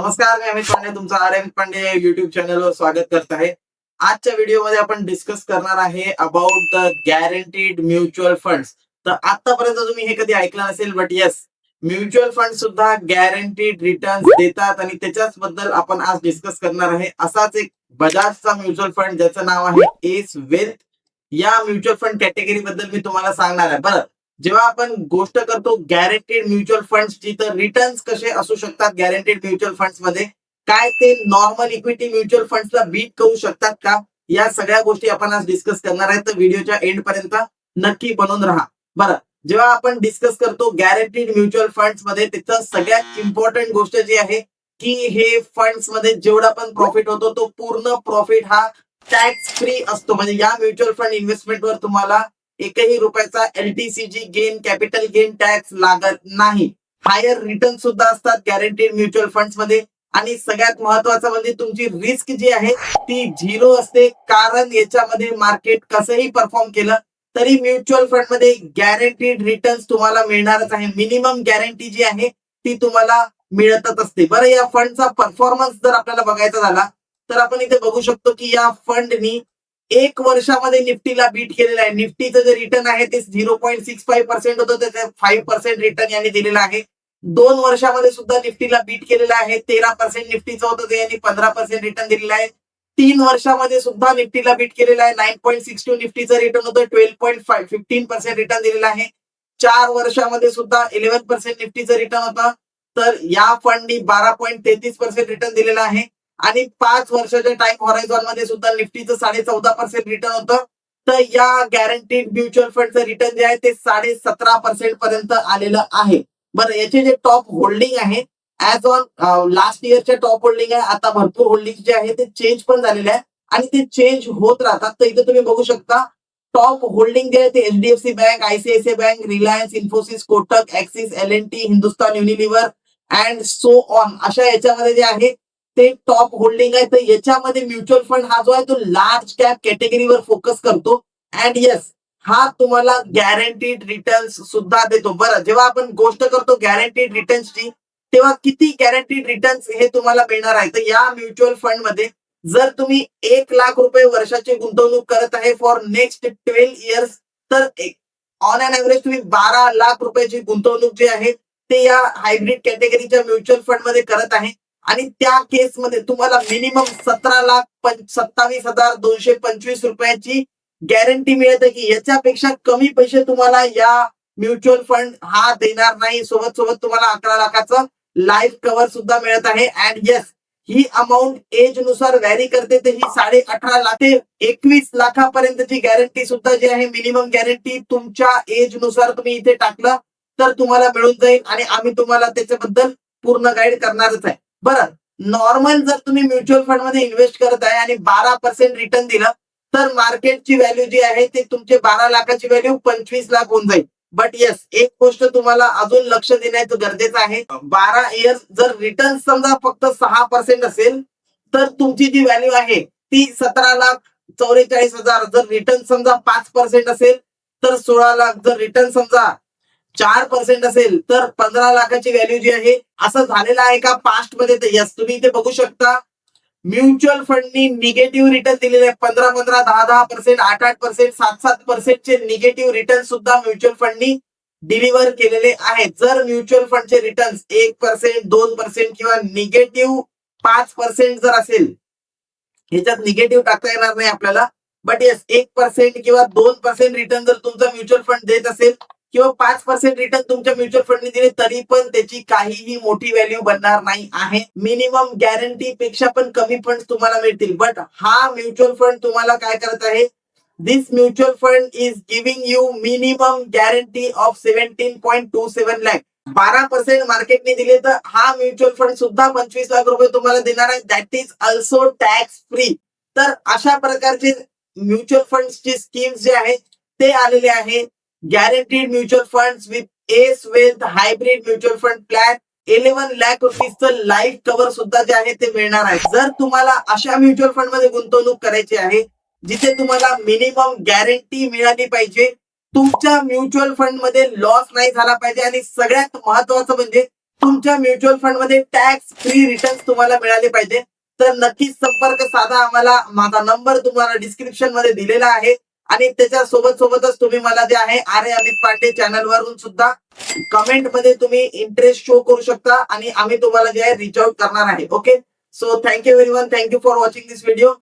नमस्कार, मी अमित पांडे तुमचं अमित पांडे युट्यूब चॅनलवर स्वागत करत आहे. आजच्या व्हिडिओमध्ये आपण डिस्कस करणार आहे about the guaranteed mutual funds. तर आतापर्यंत तुम्ही हे कधी ऐकलं नसेल, बट येस, म्युच्युअल फंड सुद्धा गॅरंटीड रिटर्न्स देतात आणि त्याच्याच बद्दल आपण आज डिस्कस करणार आहे. असाच एक बजाजचा म्युच्युअल फंड ज्याचं नाव आहे एस वेल्थ, या म्युच्युअल फंड कॅटेगरी बद्दल मी तुम्हाला सांगणार आहे. बरं, जेव्हा आपण गोष्ट करतो गॅरंटीड म्युच्युअल फंड्सची, तर रिटर्न्स कसे असू शकतात गॅरंटीड म्युच्युअल फंड्स मध्ये, काय ते नॉर्मल इक्विटी म्युच्युअल फंड्सला बीट करू शकतात का, या सगळ्या गोष्टी आपण आज डिस्कस करणार आहे. तर व्हिडिओच्या एंड पर्यंत नक्की बनून राहा. बरं, जेव्हा आपण डिस्कस करतो गॅरंटीड म्युच्युअल फंड्स मध्ये, त्याचं सगळ्यात इम्पॉर्टंट गोष्ट जी आहे की हे फंड्स मध्ये जेवढा पण प्रॉफिट होतो तो पूर्ण प्रॉफिट हा टॅक्स फ्री असतो. म्हणजे या म्युच्युअल फंड इन्व्हेस्टमेंटवर तुम्हाला एकही रुपयाचा LTCG gain, capital gain tax लागत नाही. हायर रिटर्न सुद्धा असतात गॅरंटीड म्युच्युअल फंड्स मध्ये. आणि सगळ्यात महत्वाचं म्हणजे तुमची रिस्क जी आहे ती झिरो असते, कारण याच्यामध्ये मार्केट कसंही परफॉर्म केलं तरी म्युच्युअल फंड मध्ये गॅरंटीड रिटर्न्स तुम्हाला मिळणारच आहे. मिनिमम गॅरंटी जी आहे ती तुम्हाला मिळतच असते. बरं, या फंडचा परफॉर्मन्स जर आपल्याला बघायचा झाला तर आपण इथे बघू शकतो की या फंडनी एक वर्षामध्ये निफ्टीला बीट केलेलं आहे. निफ्टीचं जे रिटर्न आहे ते 0.65% होतं, त्याचे 5% रिटर्न यांनी दिलेलं आहे. 2 वर्षामध्ये सुद्धा निफ्टीला बीट केलेलं आहे. 13% निफ्टीचं होतं, ते यांनी 15% रिटर्न दिलेलं आहे. 3 वर्षामध्ये सुद्धा निफ्टीला बीट केलेलं आहे. 9.62 निफ्टीचं रिटर्न होतं, 12.15% रिटर्न दिलेलं आहे. 4 वर्षामध्ये सुद्धा 11% निफ्टीचं रिटर्न होतं, तर या फंडनी 12.33% रिटर्न दिलेलं आहे. आणि 5 वर्षाच्या टाइम हॉरायझॉन मध्ये सुद्धा निफ्टीचं 14.5% रिटर्न होतं. तर या गॅरंटीड म्युच्युअल फंडचं रिटर्न जे आहे ते 17.5% पर्यंत आलेलं आहे. बरं, याचे जे टॉप होल्डिंग आहे ऍज ऑन लास्ट इयरच्या टॉप होल्डिंग आहे. आता भरपूर होल्डिंग जे आहे ते चेंज पण झालेले आहे आणि ते चेंज होत राहतात. तर इथे तुम्ही बघू शकता टॉप होल्डिंग जे आहे ते HDFC bank, ICICI bank, Reliance, Infosys, Kotak, axis, L&T, Hindustan Unilever and so on, अशा याच्यामध्ये जे आहे ते टॉप होल्डिंग आहे. तर याच्यामध्ये म्युच्युअल फंड हा जो आहे तो लार्ज कॅप कॅटेगरीवर फोकस करतो. अँड येस, हा तुम्हाला गॅरंटीड रिटर्न्स सुद्धा देतो. बरं, जेव्हा आपण गोष्ट करतो गॅरंटीड रिटर्न्सची, तेव्हा किती गॅरंटीड रिटर्न्स हे तुम्हाला मिळणार आहे. तर या म्युच्युअल फंड मध्ये जर तुम्ही 1,00,000 रुपये वर्षाची गुंतवणूक करत आहे फॉर नेक्स्ट 12 इयर्स, तर ऑन अन ऍव्हरेज तुम्ही 12 लाख रुपयाची गुंतवणूक जी आहे ते या हायब्रिड कॅटेगरीच्या म्युच्युअल फंड मध्ये करत आहे. आणि त्या केसमध्ये तुम्हाला मिनिमम 17,27,225 रुपयाची गॅरंटी मिळते की याच्यापेक्षा कमी पैसे तुम्हाला या म्युच्युअल फंड हा देणार नाही. सोबत सोबत तुम्हाला 11 लाखाचं लाईफ कव्हर सुद्धा मिळत आहे. अँड येस, ही अमाऊंट एज नुसार व्हॅरी करते. तर ही 18.5 लाख ते 21 लाखापर्यंतची गॅरंटी सुद्धा जी आहे, मिनिमम गॅरंटी तुमच्या एज नुसार तुम्ही इथे टाकलं तर तुम्हाला मिळून जाईल आणि आम्ही तुम्हाला त्याच्याबद्दल पूर्ण गाईड करणारच आहे. बरं, नॉर्मल जर तुम्ही म्युच्युअल फंड मध्ये इन्व्हेस्ट करत आहे आणि 12% रिटर्न दिलं तर मार्केटची व्हॅल्यू जी आहे ते तुमचे 12 लाखाची व्हॅल्यू 25 लाख होऊन जाईल. बट येस, एक गोष्ट तुम्हाला अजून लक्ष देण्याचं गरजेचं आहे. 12 इयर्स जर रिटर्न समजा फक्त 6% असेल तर तुमची जी व्हॅल्यू आहे ती 17,44,000. जर रिटर्न समजा 5% असेल तर 16 लाख. जर रिटर्न समजा 4% असेल तर 15 लाखाची व्हॅल्यू जी आहे. असं झालेलं आहे का पास्ट मध्ये? तर यस, तुम्ही इथे बघू शकता म्युच्युअल फंडनी निगेटिव्ह रिटर्न दिलेले आहे. 15-15, 10-10%, 8-8%, 7-7% चे निगेटिव्ह रिटर्न सुद्धा म्युच्युअल फंडनी डिलिव्हर केलेले आहेत. जर म्युच्युअल फंडचे रिटर्न 1%, 2% किंवा निगेटिव्ह 5% जर असेल, ह्याच्यात निगेटिव्ह टाकता येणार नाही आपल्याला, बट येस 1% किंवा 2% रिटर्न जर तुमचा म्युच्युअल फंड देत असेल किंवा 5% रिटर्न तुमच्या म्युच्युअल फंडने दिले तरी पण त्याची काहीही मोठी व्हॅल्यू बनणार नाही आहे. मिनिमम गॅरंटी पेक्षा पण कमी फंड तुम्हाला मिळतील. बट हा म्युच्युअल फंड तुम्हाला काय करत आहे, this mutual fund is giving you minimum guarantee of 17.27 lakh. 12% मार्केटने दिले तर हा म्युच्युअल फंड सुद्धा 25 लाख रुपये तुम्हाला देणार आहे. That is also tax free. तर अशा प्रकारचे म्युच्युअल फंडची स्कीम्स जे आहे ते आलेले आहे. Guaranteed mutual fund with S wealth hybrid mutual fund plan 11 lakh रुपीजचं लाईफ कव्हर सुद्धा जे आहे ते मिळणार आहे. जर तुम्हाला अशा म्युच्युअल फंड मध्ये गुंतवणूक करायची आहे जिथे तुम्हाला मिनिमम गॅरंटी मिळाली पाहिजे, तुमच्या म्युच्युअल फंड मध्ये लॉस नाही झाला पाहिजे आणि सगळ्यात महत्वाचं म्हणजे तुमच्या म्युच्युअल फंड मध्ये टॅक्स फ्री रिटर्न्स तुम्हाला मिळाले पाहिजे, तर नक्कीच संपर्क साधा आम्हाला. माझा नंबर तुम्हाला डिस्क्रिप्शन मध्ये दिलेला आहे आणि त्याच्या सोबतच तुम्ही मला जे आहे आर्य अमित पांडे चॅनल वरून सुद्धा कमेंट मध्ये तुम्ही इंटरेस्ट शो करू शकता आणि आम्ही तुम्हाला जे आहे रीच आउट करणार आहे. Okay, so thank you everyone, thank you for watching this video.